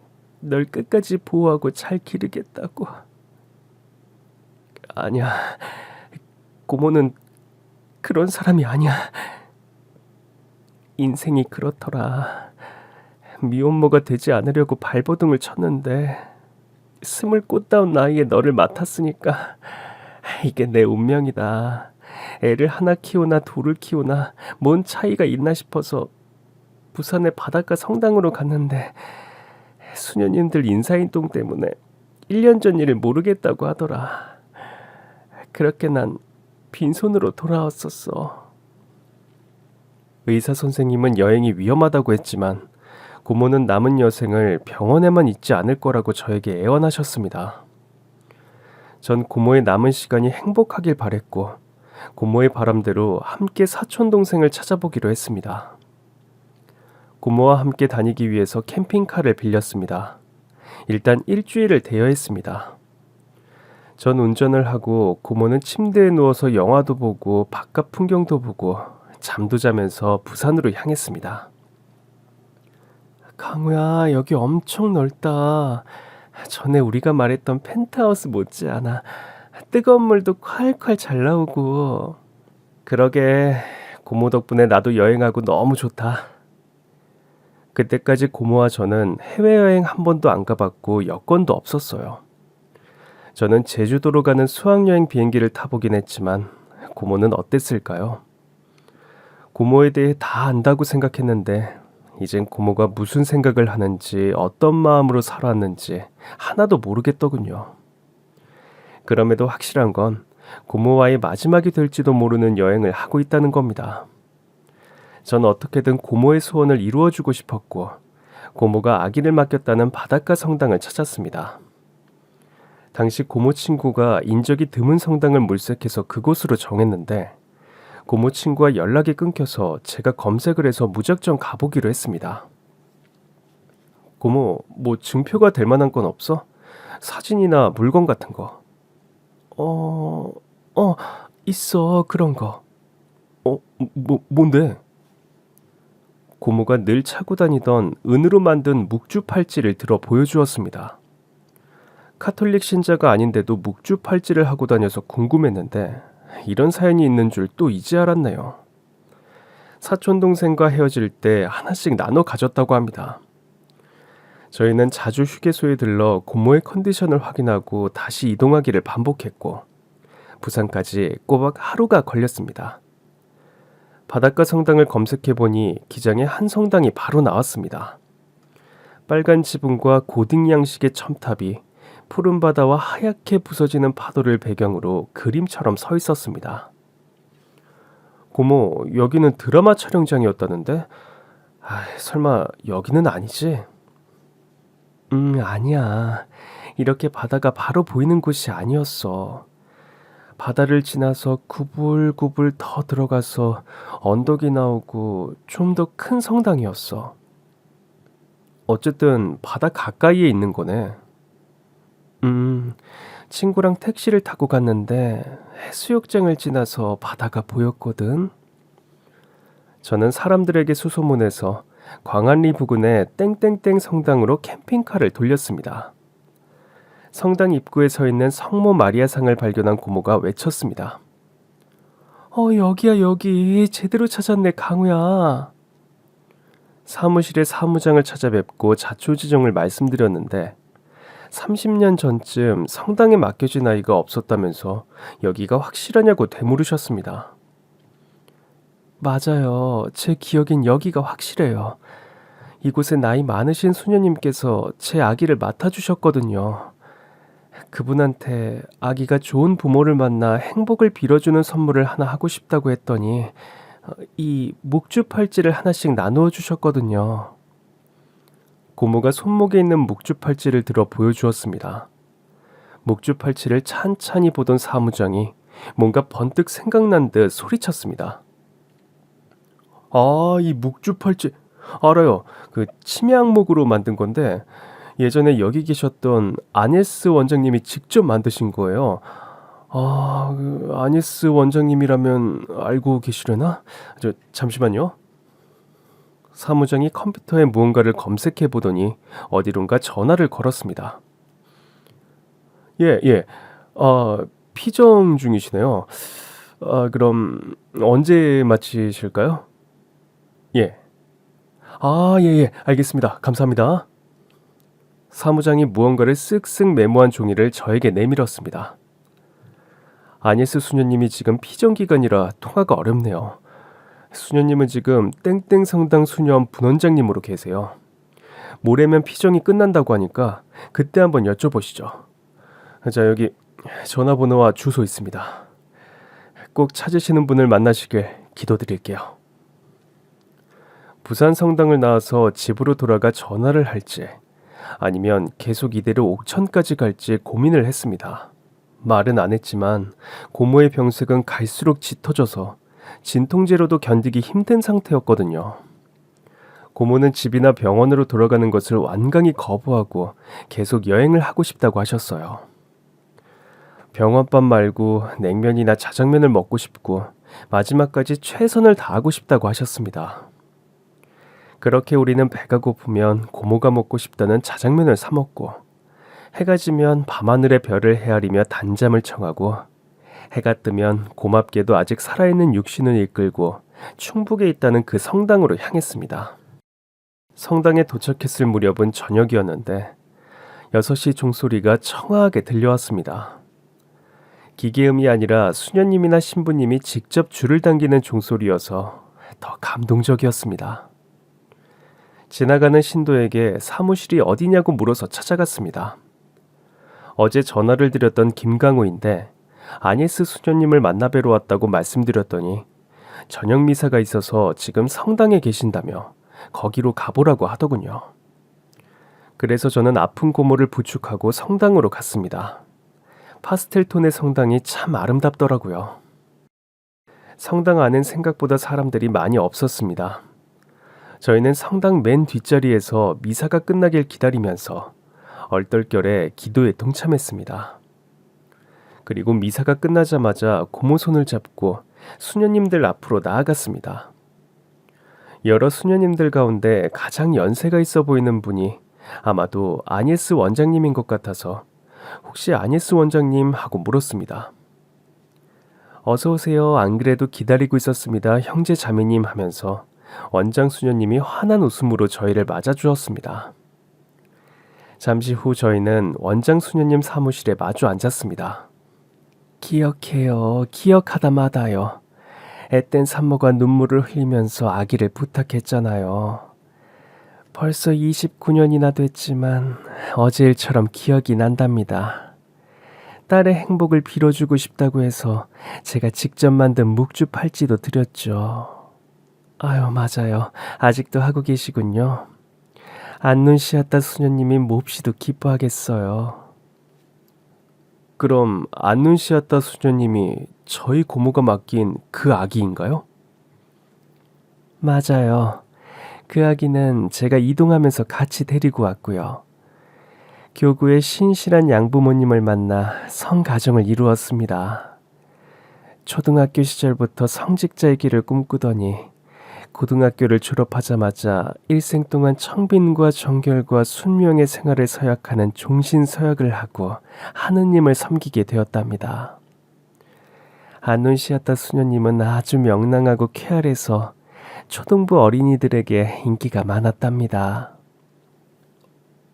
널 끝까지 보호하고 잘 기르겠다고. 아니야. 고모는 그런 사람이 아니야. 인생이 그렇더라. 미혼모가 되지 않으려고 발버둥을 쳤는데 스물 꽃다운 나이에 너를 맡았으니까 이게 내 운명이다. 애를 하나 키우나 둘을 키우나 뭔 차이가 있나 싶어서 부산의 바닷가 성당으로 갔는데 수녀님들 인사이동 때문에 1년 전 일을 모르겠다고 하더라. 그렇게 난 빈손으로 돌아왔었어. 의사 선생님은 여행이 위험하다고 했지만 고모는 남은 여생을 병원에만 있지 않을 거라고 저에게 애원하셨습니다. 전 고모의 남은 시간이 행복하길 바랬고 고모의 바람대로 함께 사촌 동생을 찾아보기로 했습니다. 고모와 함께 다니기 위해서 캠핑카를 빌렸습니다. 일단 일주일을 대여했습니다. 전 운전을 하고 고모는 침대에 누워서 영화도 보고 바깥 풍경도 보고 잠도 자면서 부산으로 향했습니다. 강우야, 여기 엄청 넓다. 전에 우리가 말했던 펜트하우스 못지않아. 뜨거운 물도 콸콸 잘 나오고. 그러게, 고모 덕분에 나도 여행하고 너무 좋다. 그때까지 고모와 저는 해외여행 한 번도 안 가봤고 여권도 없었어요. 저는 제주도로 가는 수학여행 비행기를 타보긴 했지만 고모는 어땠을까요? 고모에 대해 다 안다고 생각했는데 이젠 고모가 무슨 생각을 하는지 어떤 마음으로 살아왔는지 하나도 모르겠더군요. 그럼에도 확실한 건 고모와의 마지막이 될지도 모르는 여행을 하고 있다는 겁니다. 전 어떻게든 고모의 소원을 이루어주고 싶었고 고모가 아기를 맡겼다는 바닷가 성당을 찾았습니다. 당시 고모 친구가 인적이 드문 성당을 물색해서 그곳으로 정했는데 고모 친구와 연락이 끊겨서 제가 검색을 해서 무작정 가보기로 했습니다. 고모, 뭐 증표가 될 만한 건 없어? 사진이나 물건 같은 거. 있어, 그런 거. 뭔데? 고모가 늘 차고 다니던 은으로 만든 묵주 팔찌를 들어 보여주었습니다. 카톨릭 신자가 아닌데도 묵주 팔찌를 하고 다녀서 궁금했는데 이런 사연이 있는 줄 또 이제 알았네요. 사촌 동생과 헤어질 때 하나씩 나눠 가졌다고 합니다. 저희는 자주 휴게소에 들러 고모의 컨디션을 확인하고 다시 이동하기를 반복했고 부산까지 꼬박 하루가 걸렸습니다. 바닷가 성당을 검색해보니 기장에 한 성당이 바로 나왔습니다. 빨간 지붕과 고딩 양식의 첨탑이 푸른 바다와 하얗게 부서지는 파도를 배경으로 그림처럼 서 있었습니다. 고모, 여기는 드라마 촬영장이었다는데? 설마 여기는 아니지? 아니야. 이렇게 바다가 바로 보이는 곳이 아니었어. 바다를 지나서 구불구불 더 들어가서 언덕이 나오고 좀 더 큰 성당이었어. 어쨌든 바다 가까이에 있는 거네. 친구랑 택시를 타고 갔는데 해수욕장을 지나서 바다가 보였거든. 저는 사람들에게 수소문해서 광안리 부근의 땡땡땡 성당으로 캠핑카를 돌렸습니다. 성당 입구에 서 있는 성모 마리아상을 발견한 고모가 외쳤습니다. 여기야 여기. 제대로 찾았네 강우야. 사무실에 사무장을 찾아뵙고 자초지종을 말씀드렸는데 30년 전쯤 성당에 맡겨진 아이가 없었다면서 여기가 확실하냐고 되물으셨습니다. 맞아요. 제 기억엔 여기가 확실해요. 이곳에 나이 많으신 수녀님께서 제 아기를 맡아주셨거든요. 그분한테 아기가 좋은 부모를 만나 행복을 빌어주는 선물을 하나 하고 싶다고 했더니 이 묵주 팔찌를 하나씩 나누어 주셨거든요. 고모가 손목에 있는 묵주 팔찌를 들어 보여주었습니다. 묵주 팔찌를 찬찬히 보던 사무장이 뭔가 번뜩 생각난 듯 소리쳤습니다. 이 묵주 팔찌 알아요. 그 침향목으로 만든 건데 예전에 여기 계셨던 아네스 원장님이 직접 만드신 거예요. 아니스 원장님이라면 알고 계시려나? 잠시만요. 사무장이 컴퓨터에 무언가를 검색해 보더니 어디론가 전화를 걸었습니다. 예, 예. 피정 중이시네요. 그럼 언제 마치실까요? 예. 예, 예. 알겠습니다. 감사합니다. 사무장이 무언가를 쓱쓱 메모한 종이를 저에게 내밀었습니다. 아니스 수녀님이 지금 피정 기간이라 통화가 어렵네요. 수녀님은 지금 땡땡 성당 수녀원 분원장님으로 계세요. 모레면 피정이 끝난다고 하니까 그때 한번 여쭤보시죠. 자, 여기 전화번호와 주소 있습니다. 꼭 찾으시는 분을 만나시길 기도드릴게요. 부산 성당을 나와서 집으로 돌아가 전화를 할지 아니면 계속 이대로 옥천까지 갈지 고민을 했습니다. 말은 안 했지만 고모의 병색은 갈수록 짙어져서 진통제로도 견디기 힘든 상태였거든요. 고모는 집이나 병원으로 돌아가는 것을 완강히 거부하고 계속 여행을 하고 싶다고 하셨어요. 병원밥 말고 냉면이나 자장면을 먹고 싶고 마지막까지 최선을 다하고 싶다고 하셨습니다. 그렇게 우리는 배가 고프면 고모가 먹고 싶다는 자장면을 사 먹고 해가 지면 밤하늘의 별을 헤아리며 단잠을 청하고 해가 뜨면 고맙게도 아직 살아있는 육신을 이끌고 충북에 있다는 그 성당으로 향했습니다. 성당에 도착했을 무렵은 저녁이었는데 6시 종소리가 청아하게 들려왔습니다. 기계음이 아니라 수녀님이나 신부님이 직접 줄을 당기는 종소리여서 더 감동적이었습니다. 지나가는 신도에게 사무실이 어디냐고 물어서 찾아갔습니다. 어제 전화를 드렸던 김강호인데 아니스 수녀님을 만나뵈러 왔다고 말씀드렸더니 저녁 미사가 있어서 지금 성당에 계신다며 거기로 가보라고 하더군요. 그래서 저는 아픈 고모를 부축하고 성당으로 갔습니다. 파스텔톤의 성당이 참 아름답더라고요. 성당 안엔 생각보다 사람들이 많이 없었습니다. 저희는 성당 맨 뒷자리에서 미사가 끝나길 기다리면서 얼떨결에 기도에 동참했습니다. 그리고 미사가 끝나자마자 고모 손을 잡고 수녀님들 앞으로 나아갔습니다. 여러 수녀님들 가운데 가장 연세가 있어 보이는 분이 아마도 아니스 원장님인 것 같아서 혹시 아니스 원장님 하고 물었습니다. 어서 오세요. 안 그래도 기다리고 있었습니다. 형제 자매님 하면서 원장 수녀님이 환한 웃음으로 저희를 맞아주었습니다. 잠시 후 저희는 원장 수녀님 사무실에 마주 앉았습니다. 기억해요. 기억하다 마다요. 앳된 산모가 눈물을 흘리면서 아기를 부탁했잖아요. 벌써 29년이나 됐지만 어제 일처럼 기억이 난답니다. 딸의 행복을 빌어주고 싶다고 해서 제가 직접 만든 묵주 팔찌도 드렸죠. 아유, 맞아요. 아직도 하고 계시군요. 안눈시아따 수녀님이 몹시도 기뻐하겠어요. 그럼 안눈시아따 수녀님이 저희 고모가 맡긴 그 아기인가요? 맞아요. 그 아기는 제가 이동하면서 같이 데리고 왔고요. 교구의 신실한 양부모님을 만나 성가정을 이루었습니다. 초등학교 시절부터 성직자의 길을 꿈꾸더니 고등학교를 졸업하자마자 일생 동안 청빈과 정결과 순명의 생활을 서약하는 종신서약을 하고 하느님을 섬기게 되었답니다. 안눈시아따 수녀님은 아주 명랑하고 쾌활해서 초등부 어린이들에게 인기가 많았답니다.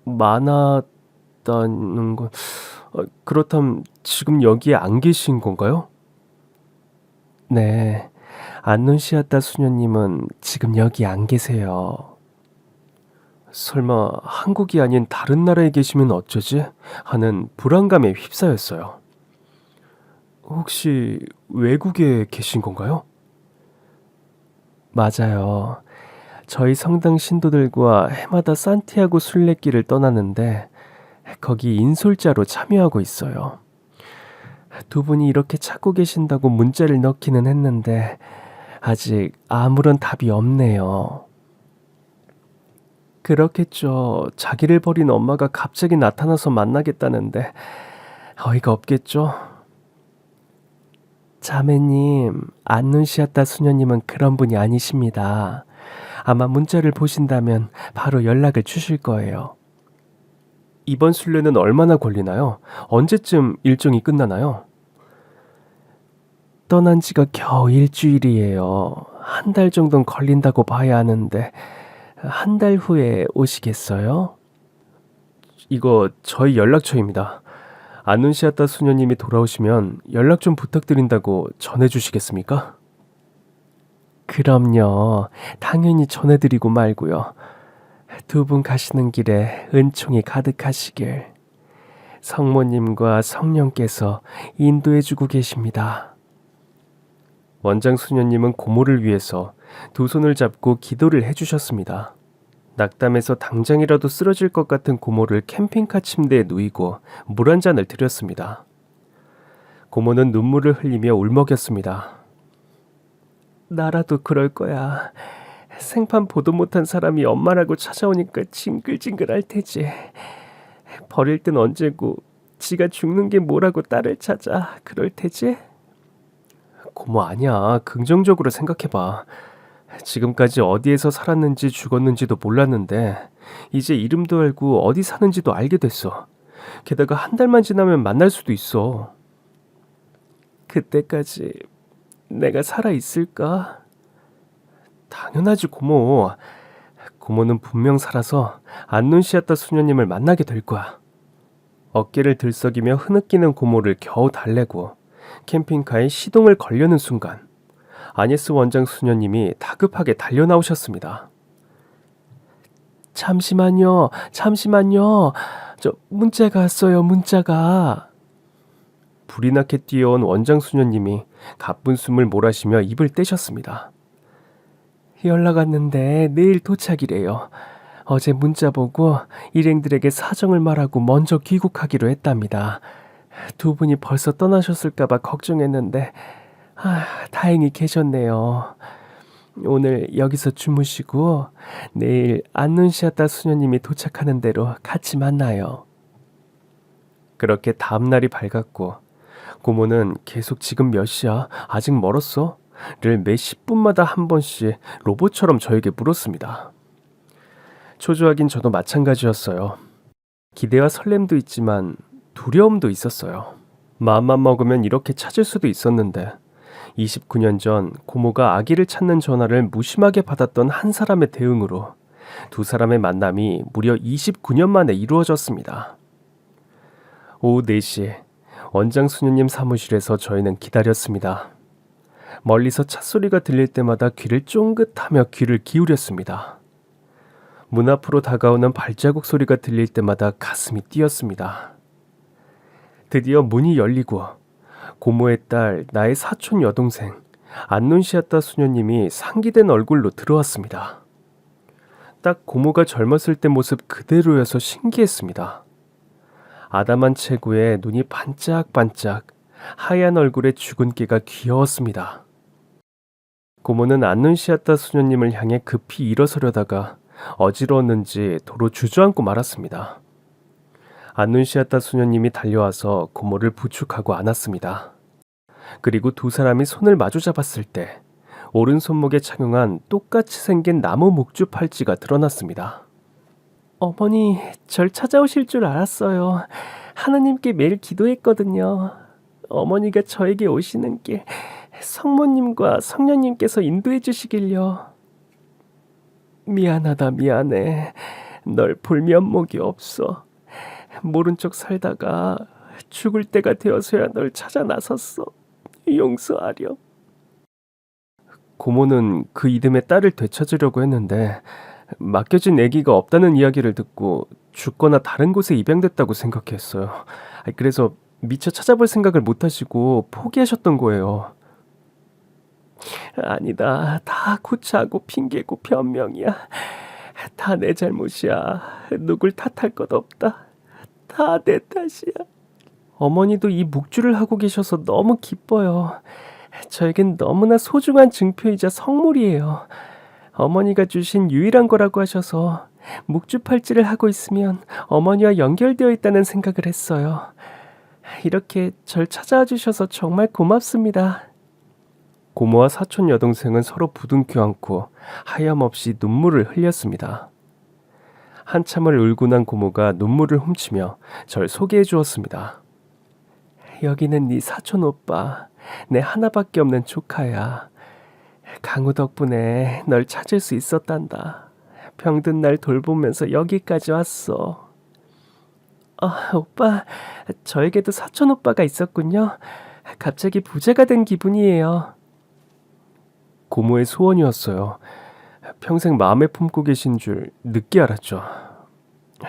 많았다는 건 그렇다면 지금 여기에 안 계신 건가요? 네, 안눈시아따 수녀님은 지금 여기 안 계세요. 설마 한국이 아닌 다른 나라에 계시면 어쩌지? 하는 불안감에 휩싸였어요. 혹시 외국에 계신 건가요? 맞아요. 저희 성당 신도들과 해마다 산티아고 순례길을 떠나는데 거기 인솔자로 참여하고 있어요. 두 분이 이렇게 찾고 계신다고 문자를 넣기는 했는데 아직 아무런 답이 없네요. 그렇겠죠. 자기를 버린 엄마가 갑자기 나타나서 만나겠다는데 어이가 없겠죠? 자매님, 안눈시았다 수녀님은 그런 분이 아니십니다. 아마 문자를 보신다면 바로 연락을 주실 거예요. 이번 순례는 얼마나 걸리나요? 언제쯤 일정이 끝나나요? 떠난 지가 겨우 일주일이에요. 한 달 정도는 걸린다고 봐야 하는데, 한 달 후에 오시겠어요? 이거 저희 연락처입니다. 안눈시아따 수녀님이 돌아오시면 연락 좀 부탁드린다고 전해주시겠습니까? 그럼요. 당연히 전해드리고 말고요. 두 분 가시는 길에 은총이 가득하시길. 성모님과 성령께서 인도해주고 계십니다. 원장 수녀님은 고모를 위해서 두 손을 잡고 기도를 해주셨습니다. 낙담해서 당장이라도 쓰러질 것 같은 고모를 캠핑카 침대에 누이고 물 한 잔을 드렸습니다. 고모는 눈물을 흘리며 울먹였습니다. 나라도 그럴 거야. 생판 보도 못한 사람이 엄마라고 찾아오니까 징글징글할 테지. 버릴 땐 언제고 지가 죽는 게 뭐라고 딸을 찾아 그럴 테지? 고모 아니야. 긍정적으로 생각해봐. 지금까지 어디에서 살았는지 죽었는지도 몰랐는데 이제 이름도 알고 어디 사는지도 알게 됐어. 게다가 한 달만 지나면 만날 수도 있어. 그때까지 내가 살아있을까? 당연하지 고모. 고모는 분명 살아서 안눈시아따 수녀님을 만나게 될 거야. 어깨를 들썩이며 흐느끼는 고모를 겨우 달래고 캠핑카에 시동을 걸려는 순간 아니스 원장 수녀님이 다급하게 달려나오셨습니다. 잠시만요. 저 문자가 왔어요. 문자가. 불이 나게 뛰어온 원장 수녀님이 가쁜 숨을 몰아쉬며 입을 떼셨습니다. 연락 왔는데 내일 도착이래요. 어제 문자 보고 일행들에게 사정을 말하고 먼저 귀국하기로 했답니다. 두 분이 벌써 떠나셨을까봐 걱정했는데 다행히 계셨네요. 오늘 여기서 주무시고 내일 안눈시아따 수녀님이 도착하는 대로 같이 만나요. 그렇게 다음날이 밝았고 고모는 계속 지금 몇 시야? 아직 멀었어? 를 매 10분마다 한 번씩 로봇처럼 저에게 물었습니다. 초조하긴 저도 마찬가지였어요. 기대와 설렘도 있지만 두려움도 있었어요. 마음만 먹으면 이렇게 찾을 수도 있었는데 29년 전 고모가 아기를 찾는 전화를 무심하게 받았던 한 사람의 대응으로 두 사람의 만남이 무려 29년 만에 이루어졌습니다. 오후 4시 원장 수녀님 사무실에서 저희는 기다렸습니다. 멀리서 찻소리가 들릴 때마다 귀를 쫑긋하며 귀를 기울였습니다. 문 앞으로 다가오는 발자국 소리가 들릴 때마다 가슴이 뛰었습니다. 드디어 문이 열리고 고모의 딸, 나의 사촌 여동생 안눈시아따 수녀님이 상기된 얼굴로 들어왔습니다. 딱 고모가 젊었을 때 모습 그대로여서 신기했습니다. 아담한 체구에 눈이 반짝반짝, 하얀 얼굴에 주근깨가 귀여웠습니다. 고모는 안눈시아따 수녀님을 향해 급히 일어서려다가 어지러웠는지 도로 주저앉고 말았습니다. 안눈시아따 수녀님이 달려와서 고모를 부축하고 안았습니다. 그리고 두 사람이 손을 마주 잡았을 때 오른손목에 착용한 똑같이 생긴 나무 목주 팔찌가 드러났습니다. 어머니, 절 찾아오실 줄 알았어요. 하느님께 매일 기도했거든요. 어머니가 저에게 오시는 길 성모님과 성녀님께서 인도해 주시길요. 미안하다 미안해. 널 볼 면목이 없어. 모른 척 살다가 죽을 때가 되어서야 널 찾아 나섰어. 용서하렴. 고모는 그 이듬해 딸을 되찾으려고 했는데 맡겨진 아기가 없다는 이야기를 듣고 죽거나 다른 곳에 입양됐다고 생각했어요. 그래서 미처 찾아볼 생각을 못하시고 포기하셨던 거예요. 아니다. 다 구차하고 핑계고 변명이야. 다 내 잘못이야. 누굴 탓할 것 없다. 다 내 탓이야. 어머니도 이 묵주를 하고 계셔서 너무 기뻐요. 저에겐 너무나 소중한 증표이자 성물이에요. 어머니가 주신 유일한 거라고 하셔서 묵주 팔찌를 하고 있으면 어머니와 연결되어 있다는 생각을 했어요. 이렇게 절 찾아와 주셔서 정말 고맙습니다. 고모와 사촌 여동생은 서로 부둥켜 안고 하염없이 눈물을 흘렸습니다. 한참을 울고 난 고모가 눈물을 훔치며 절 소개해 주었습니다. 여기는 네 사촌 오빠, 내 하나밖에 없는 조카야. 강우 덕분에 널 찾을 수 있었단다. 병든 날 돌보면서 여기까지 왔어. 오빠, 저에게도 사촌 오빠가 있었군요. 갑자기 부자가 된 기분이에요. 고모의 소원이었어요. 평생 마음에 품고 계신 줄 늦게 알았죠.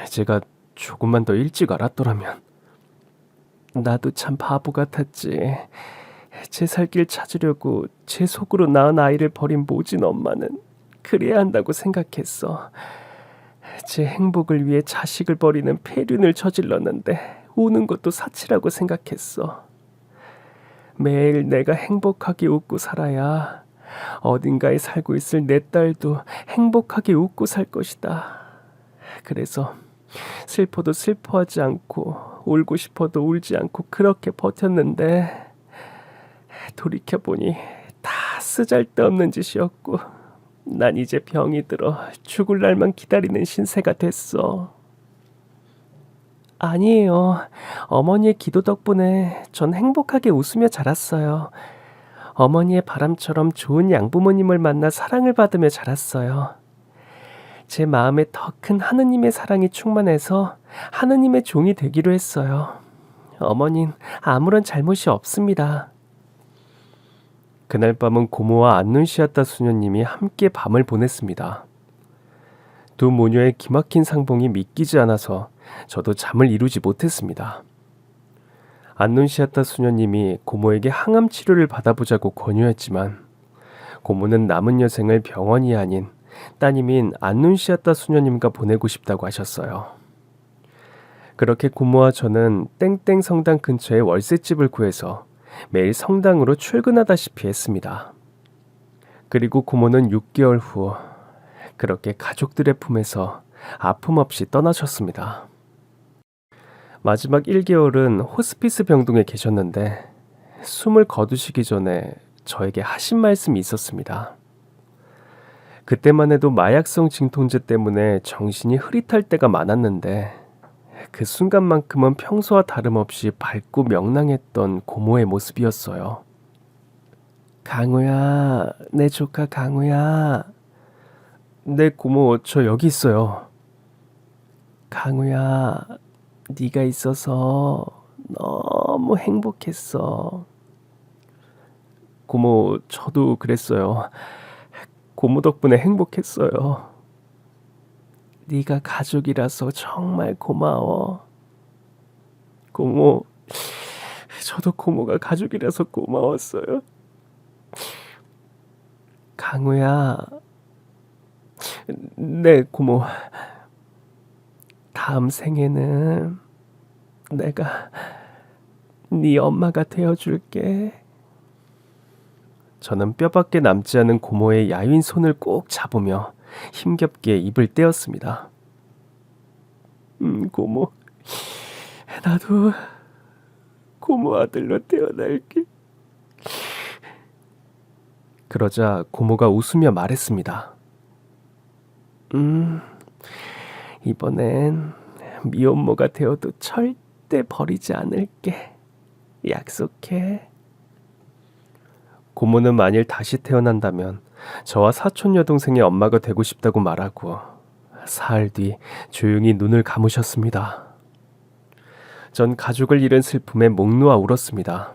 제가 조금만 더 일찍 알았더라면. 나도 참 바보 같았지. 제 살 길 찾으려고 제 속으로 낳은 아이를 버린 모진 엄마는 그래야 한다고 생각했어. 제 행복을 위해 자식을 버리는 폐륜을 저질렀는데 우는 것도 사치라고 생각했어. 매일 내가 행복하게 웃고 살아야 어딘가에 살고 있을 내 딸도 행복하게 웃고 살 것이다. 그래서 슬퍼도 슬퍼하지 않고 울고 싶어도 울지 않고 그렇게 버텼는데 돌이켜보니 다 쓰잘데없는 짓이었고 난 이제 병이 들어 죽을 날만 기다리는 신세가 됐어. 아니에요. 어머니의 기도 덕분에 전 행복하게 웃으며 자랐어요. 어머니의 바람처럼 좋은 양부모님을 만나 사랑을 받으며 자랐어요. 제 마음에 더 큰 하느님의 사랑이 충만해서 하느님의 종이 되기로 했어요. 어머닌 아무런 잘못이 없습니다. 그날 밤은 고모와 안눈시아따 수녀님이 함께 밤을 보냈습니다. 두 모녀의 기막힌 상봉이 믿기지 않아서 저도 잠을 이루지 못했습니다. 안눈시아따 수녀님이 고모에게 항암 치료를 받아보자고 권유했지만 고모는 남은 여생을 병원이 아닌 따님인 안눈시아따 수녀님과 보내고 싶다고 하셨어요. 그렇게 고모와 저는 땡땡 성당 근처에 월세집을 구해서 매일 성당으로 출근하다시피 했습니다. 그리고 고모는 6개월 후 그렇게 가족들의 품에서 아픔 없이 떠나셨습니다. 마지막 1개월은 호스피스 병동에 계셨는데 숨을 거두시기 전에 저에게 하신 말씀이 있었습니다. 그때만 해도 마약성 진통제 때문에 정신이 흐릿할 때가 많았는데 그 순간만큼은 평소와 다름없이 밝고 명랑했던 고모의 모습이었어요. 강우야, 내 조카 강우야. 네, 고모, 저 여기 있어요. 강우야, 네가 있어서 너무 행복했어. 고모, 저도 그랬어요. 고모 덕분에 행복했어요. 네가 가족이라서 정말 고마워. 고모, 저도 고모가 가족이라서 고마웠어요. 강우야, 네, 고모. 다음 생에는 내가 네 엄마가 되어줄게. 저는 뼈밖에 남지 않은 고모의 야윈 손을 꼭 잡으며 힘겹게 입을 떼었습니다. 고모, 나도 고모 아들로 태어날게. 그러자 고모가 웃으며 말했습니다. 이번엔 미혼모가 되어도 절대 버리지 않을게. 약속해. 고모는 만일 다시 태어난다면 저와 사촌 여동생의 엄마가 되고 싶다고 말하고 사흘 뒤 조용히 눈을 감으셨습니다. 전 가족을 잃은 슬픔에 목 놓아 울었습니다.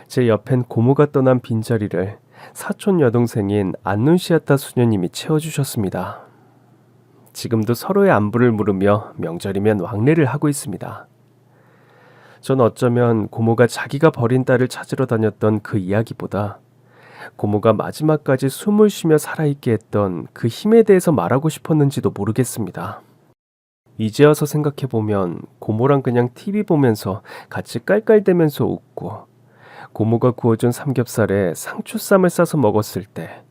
제 옆엔 고모가 떠난 빈자리를 사촌 여동생인 안눈시아따 수녀님이 채워주셨습니다. 지금도 서로의 안부를 물으며 명절이면 왕래를 하고 있습니다. 전 어쩌면 고모가 자기가 버린 딸을 찾으러 다녔던 그 이야기보다 고모가 마지막까지 숨을 쉬며 살아있게 했던 그 힘에 대해서 말하고 싶었는지도 모르겠습니다. 이제 와서 생각해보면 고모랑 그냥 TV 보면서 같이 깔깔대면서 웃고 고모가 구워준 삼겹살에 상추쌈을 싸서 먹었을 때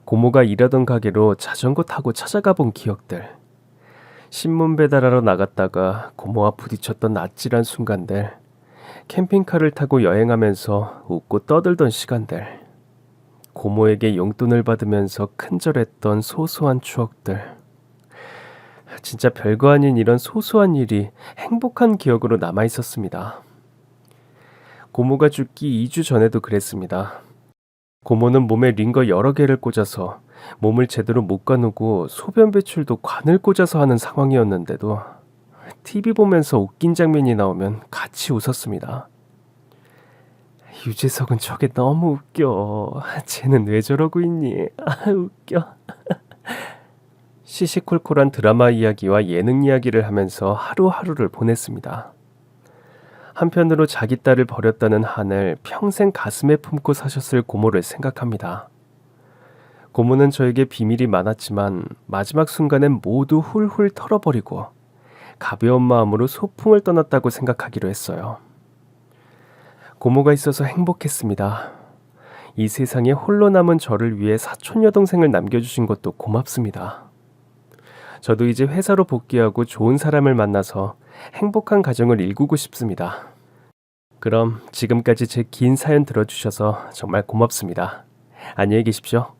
고모가 일하던 가게로 자전거 타고 찾아가 본 기억들, 신문 배달하러 나갔다가 고모와 부딪혔던 아찔한 순간들, 캠핑카를 타고 여행하면서 웃고 떠들던 시간들, 고모에게 용돈을 받으면서 큰절했던 소소한 추억들. 진짜 별거 아닌 이런 소소한 일이 행복한 기억으로 남아 있었습니다. 고모가 죽기 2주 전에도 그랬습니다. 고모는 몸에 링거 여러 개를 꽂아서 몸을 제대로 못 가누고 소변 배출도 관을 꽂아서 하는 상황이었는데도 TV 보면서 웃긴 장면이 나오면 같이 웃었습니다. 유재석은 저게 너무 웃겨. 쟤는 왜 저러고 있니? 아, 웃겨. 시시콜콜한 드라마 이야기와 예능 이야기를 하면서 하루하루를 보냈습니다. 한편으로 자기 딸을 버렸다는 한을 평생 가슴에 품고 사셨을 고모를 생각합니다. 고모는 저에게 비밀이 많았지만 마지막 순간엔 모두 훌훌 털어버리고 가벼운 마음으로 소풍을 떠났다고 생각하기로 했어요. 고모가 있어서 행복했습니다. 이 세상에 홀로 남은 저를 위해 사촌 여동생을 남겨주신 것도 고맙습니다. 저도 이제 회사로 복귀하고 좋은 사람을 만나서 행복한 가정을 일구고 싶습니다. 그럼 지금까지 제 긴 사연 들어주셔서 정말 고맙습니다. 안녕히 계십시오.